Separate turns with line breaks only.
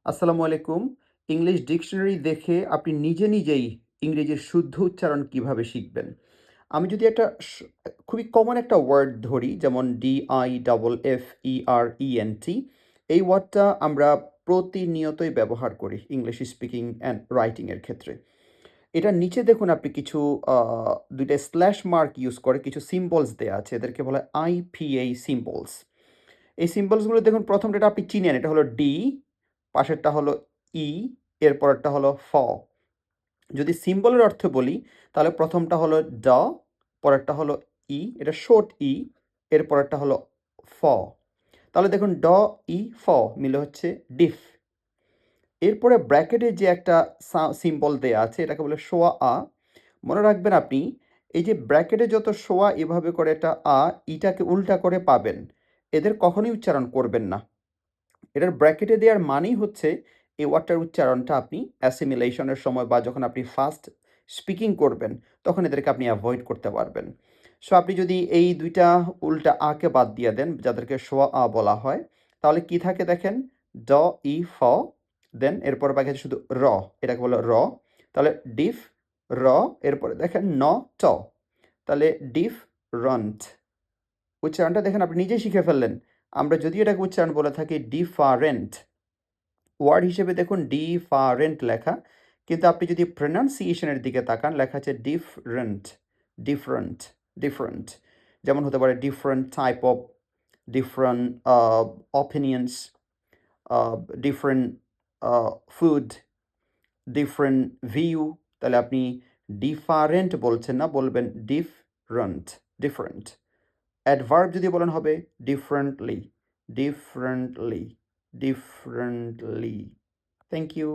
আসসালামু আলাইকুম। English dictionary দেখে আপনি নিজে নিজেই ইংরেজির শুদ্ধ উচ্চারণ কিভাবে শিখবেন? আমি যদি একটা খুবই কমন একটা ওয়ার্ড ধরি যেমন DIFFERENT এই ওয়ার্ডটা আমরা প্রতিনিয়তই ব্যবহার করি ইংলিশ স্পিকিং অ্যান্ড রাইটিং এর ক্ষেত্রে। এটার নিচে দেখুন আপনি কিছু আ ২ টা স্ল্যাশ মার্ক ইউজ করে কিছু সিম্বলস দেয়া আছে। এদেরকে বলা হয় IPA সিম্বলস। এই সিম্বলসগুলো দেখুন ১ম টা আপনি চিনেন এটা হলো ডি, পাশেরটা হলো ই, এর পরেরটা হলো ফ। যদি সিম্বলের অর্থ বলি তাহলে ১ম টা হলো ড, পরেরটা হলো ই, এটা শর্ট ই, এর পরেরটা হলো ফ। তাহলে দেখুন ড, ই, ফ মিলে হচ্ছে ডিফ। এরপরে ব্র্যাকেটে যে একটা সিম্বল দেয়া আছে এটাকে বলে সোয়া আ। মনে রাখবেন আপনি এই যে ব্র্যাকেটে যত সোয়া এভাবে করে একটা আ, ইটাকে উল্টা করে পাবেন। এদের কখনোই উচ্চারণ করবেন না। এটার ব্র্যাকেটে দেওয়ার মানেই হচ্ছে এই ওয়ার্ডটার উচ্চারণটা আপনি অ্যাসিমিলেশন এর সময় বা যখন আপনি ফার্স্ট স্পিকিং করবেন, তখন এদেরকে আপনি এভয়েড করতে পারবেন। সো আপনি যদি এই ২ টা উল্টা আ কে বাদ দিয়ে দেন, যাদেরকে সোয়া আ বলা হয়, তাহলে কি থাকে দেখেন? ড, ই, ফ, দেন এরপরে বাকি আছে শুধু র, এটাকে বলে র। তাহলে ডিফ, র, এরপরে দেখেন ন, ট। তাহলে ডিফ, রন্ট। উচ্চারণটা দেখেন আপনি নিজেই শিখে ফেললেন। আমরা যদিও এটাকে উচ্চারণ বলে থাকি ডিফারেন্ট। ওয়ার্ড হিসেবে দেখুন ডিফারেন্ট লেখা। কিন্তু আপনি যদি প্রনাউন্সিয়েশন এর দিকে তাকান লেখা আছে ডিফরেন্ট, ডিফারেন্ট, ডিফারেন্ট। যেমন হতে পারে different type of, different অপিনিয়নস, a different food, different view. তাহলে আপনি ডিফারেন্ট বলছেন না, বলবেন ডিফরেন্ট, ডিফারেন্ট। অ্যাডভার্ব যদি বলেন হবে differently, differently, differently. Thank you.